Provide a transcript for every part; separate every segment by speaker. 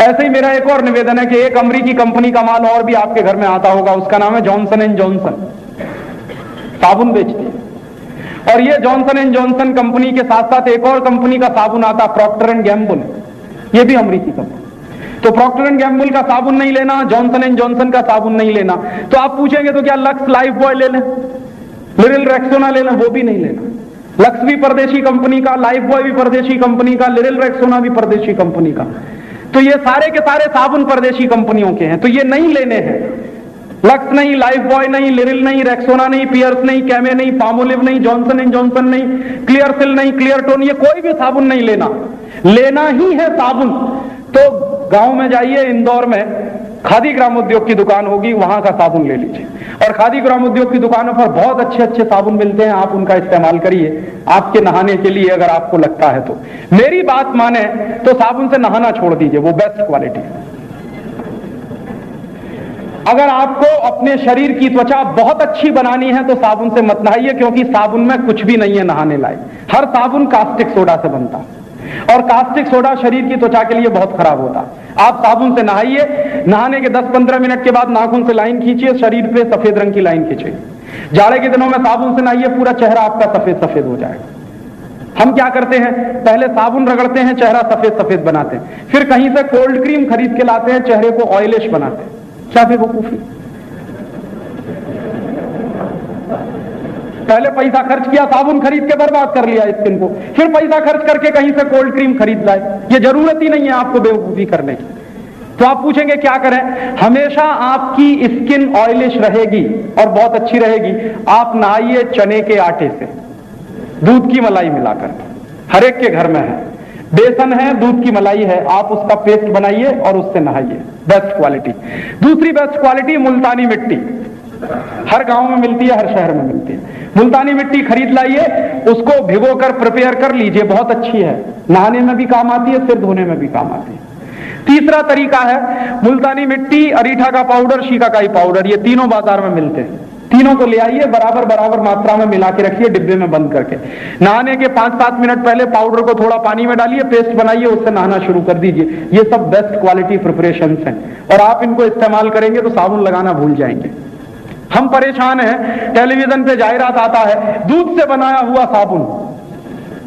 Speaker 1: ऐसे ही मेरा एक और निवेदन है कि एक अमेरिकी कंपनी का माल और भी आपके घर में आता होगा, उसका नाम है जॉनसन एंड जॉनसन, साबुन बेचती है। और ये जॉनसन एंड जॉनसन कंपनी के साथ साथ एक और कंपनी का साबुन आता, प्रॉक्टर एंड गैम्बुल, ये भी अमेरिकी कंपनी। तो प्रॉक्टर एंड गैम्बुल का साबुन नहीं लेना, जॉनसन एंड जॉनसन का साबुन नहीं लेना। तो आप पूछेंगे तो क्या लक्स लाइफ बॉय ले लें, लिरिल रेक्सोना ले लें? वो भी नहीं लेना। लक्स भी परदेशी कंपनी का, लाइफ बॉय भी परदेशी कंपनी का, लिरिल रेक्सोना भी परदेशी कंपनी का। तो ये सारे के सारे साबुन परदेशी कंपनियों के हैं, तो ये नहीं लेने हैं। लक्स नहीं, लाइफ बॉय नहीं, लिरिल नहीं, रेक्सोना नहीं, पियर्स नहीं, कैमे नहीं, पामोलिव नहीं, जॉनसन एंड जॉनसन नहीं, क्लियर सिल नहीं, क्लियर टोन, ये कोई भी साबुन नहीं लेना। लेना ही है साबुन तो गांव में जाइए, इंदौर में खादी ग्रामोद्योग की दुकान होगी, वहां का साबुन ले लीजिए। और खादी ग्रामोद्योग की दुकानों पर बहुत अच्छे अच्छे साबुन मिलते हैं, आप उनका इस्तेमाल करिए आपके नहाने के लिए, अगर आपको लगता है तो। मेरी बात माने तो साबुन से नहाना छोड़ दीजिए, वो बेस्ट क्वालिटी है। अगर आपको अपने शरीर की त्वचा बहुत अच्छी बनानी है तो साबुन से मत नहाइए, क्योंकि साबुन में कुछ भी नहीं है नहाने लायक। हर साबुन कास्टिक सोडा से बनता है और कास्टिक सोडा शरीर की त्वचा के लिए बहुत खराब होता है। आप साबुन से नहाइए, नहाने के 10-15 मिनट के बाद नाखून से लाइन खींचिए, शरीर पे सफेद रंग की लाइन खींचिए। जाड़े के दिनों में साबुन से नहाइए, पूरा चेहरा आपका सफेद सफेद हो जाएगा। हम क्या करते हैं, पहले साबुन रगड़ते हैं, चेहरा सफेद सफेद बनाते हैं, फिर कहीं से कोल्ड क्रीम खरीद के लाते हैं, चेहरे को ऑयलिश बनाते हैं। क्या बेवकूफी। पहले पैसा खर्च किया, साबुन खरीद के बर्बाद कर लिया स्किन को, फिर पैसा खर्च करके कहीं से कोल्ड क्रीम खरीद लाए। ये जरूरत ही नहीं है आपको बेवकूफी करने की। तो आप पूछेंगे क्या करें? हमेशा आपकी स्किन ऑयलिश रहेगी और बहुत अच्छी रहेगी, आप नहाइए चने के आटे से, दूध की मलाई मिलाकर। हर एक के घर में है, बेसन है, दूध की मलाई है, आप उसका पेस्ट बनाइए और उससे नहाइए, बेस्ट क्वालिटी। दूसरी बेस्ट क्वालिटी मुल्तानी मिट्टी, हर गांव में मिलती है, हर शहर में मिलती है। मुल्तानी मिट्टी खरीद लाइए, उसको भिगोकर प्रिपेयर कर लीजिए, बहुत अच्छी है, नहाने में भी काम आती है, सिर धोने में भी काम आती है। तीसरा तरीका है मुल्तानी मिट्टी, अरीठा का पाउडर, शिकाकाई पाउडर, ये तीनों बाजार में मिलते हैं। तीनों को ले आइए, बराबर बराबर मात्रा में मिला के रखिए डिब्बे में बंद करके। नहाने के 5-7 मिनट पहले पाउडर को थोड़ा पानी में डालिए, पेस्ट बनाइए, उससे नहाना शुरू कर दीजिए। ये सब बेस्ट क्वालिटी प्रिपरेशंस हैं और आप इनको इस्तेमाल करेंगे तो साबुन लगाना भूल जाएंगे। हम परेशान हैं, टेलीविजन पे जाहिरात आता है दूध से बनाया हुआ साबुन।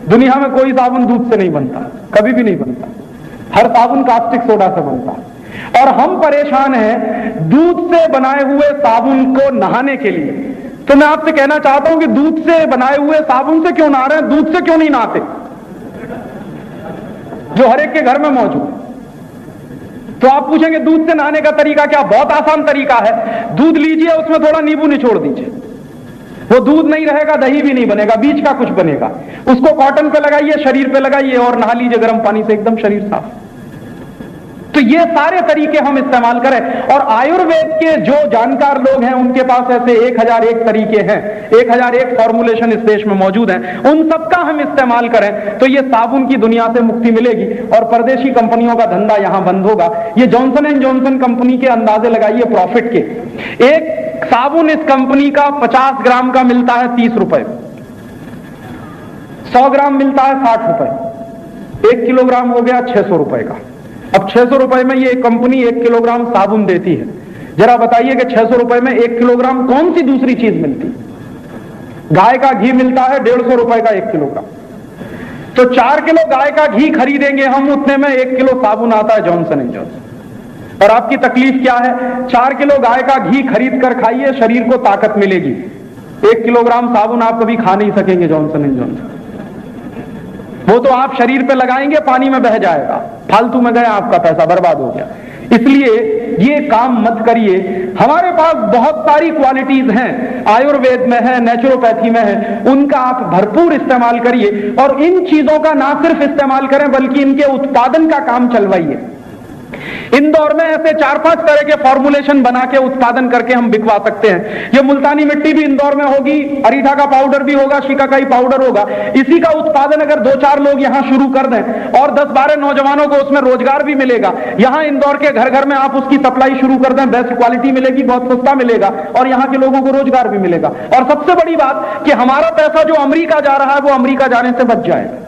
Speaker 1: दुनिया में कोई साबुन दूध से नहीं बनता, कभी भी नहीं बनता। हर साबुन कास्टिक सोडा से बनता है। और हम परेशान हैं दूध से बनाए हुए साबुन को नहाने के लिए। तो मैं आपसे कहना चाहता हूं कि दूध से बनाए हुए साबुन से क्यों नहा रहे हैं, दूध से क्यों नहीं नहाते, जो हर एक के घर में मौजूद है। तो आप पूछेंगे दूध से नहाने का तरीका क्या? बहुत आसान तरीका है। दूध लीजिए, उसमें थोड़ा नींबू निचोड़ दीजिए, वो दूध नहीं रहेगा, दही भी नहीं बनेगा, बीच का कुछ बनेगा। उसको कॉटन पे लगाइए, शरीर पे लगाइए और नहा लीजिए गर्म पानी से, एकदम शरीर साफ। तो ये सारे तरीके हम इस्तेमाल करें। और आयुर्वेद के जो जानकार लोग हैं उनके पास ऐसे 1001 तरीके हैं, 1001 फॉर्मुलेशन इस देश में मौजूद हैं, उन सबका हम इस्तेमाल करें तो ये साबुन की दुनिया से मुक्ति मिलेगी और परदेशी कंपनियों का धंधा यहां बंद होगा। ये जॉनसन एंड जॉनसन कंपनी के अंदाजे लगाइए प्रॉफिट के। एक साबुन इस कंपनी का 50 ग्राम का मिलता है 30 रुपए, 100 ग्राम मिलता है 60 रुपए, 1 किलोग्राम हो गया 600 रुपए का। अब 600 रुपए में ये कंपनी 1 किलोग्राम साबुन देती है। जरा बताइए कि 600 रुपए में 1 किलोग्राम कौन सी दूसरी चीज मिलती है? गाय का घी मिलता है 150 रुपए का 1 किलोग्राम। तो 4 किलो गाय का घी खरीदेंगे हम, उतने में 1 किलो साबुन आता है जॉनसन एंड जॉनसन। और आपकी तकलीफ क्या है? 4 किलो गाय का घी खरीद कर खाइए, शरीर को ताकत मिलेगी। 1 किलोग्राम साबुन आप कभी खा नहीं सकेंगे जॉनसन एंड जॉनसन। वो तो आप शरीर पे लगाएंगे, पानी में बह जाएगा, फालतू में गया आपका पैसा, बर्बाद हो गया। इसलिए ये काम मत करिए। हमारे पास बहुत सारी क्वालिटीज हैं, आयुर्वेद में है, नेचुरोपैथी में है, उनका आप भरपूर इस्तेमाल करिए। और इन चीजों का ना सिर्फ इस्तेमाल करें बल्कि इनके उत्पादन का काम चलवाइए। इंदौर में ऐसे 4-5 तरह के फॉर्मुलेशन बना के उत्पादन करके हम बिकवा सकते हैं। ये मुल्तानी मिट्टी भी इंदौर में होगी, अरीठा का पाउडर भी होगा, शिकाकाई पाउडर होगा। इसी का उत्पादन अगर 2-4 लोग यहां शुरू कर दें और 10-12 नौजवानों को उसमें रोजगार भी मिलेगा। यहां इंदौर के घर घर में आप उसकी सप्लाई शुरू कर दें, बेस्ट क्वालिटी मिलेगी, बहुत सस्ता मिलेगा और यहां के लोगों को रोजगार भी मिलेगा। और सबसे बड़ी बात कि हमारा पैसा जो अमेरिका जा रहा है वो अमेरिका जाने से बच जाएगा।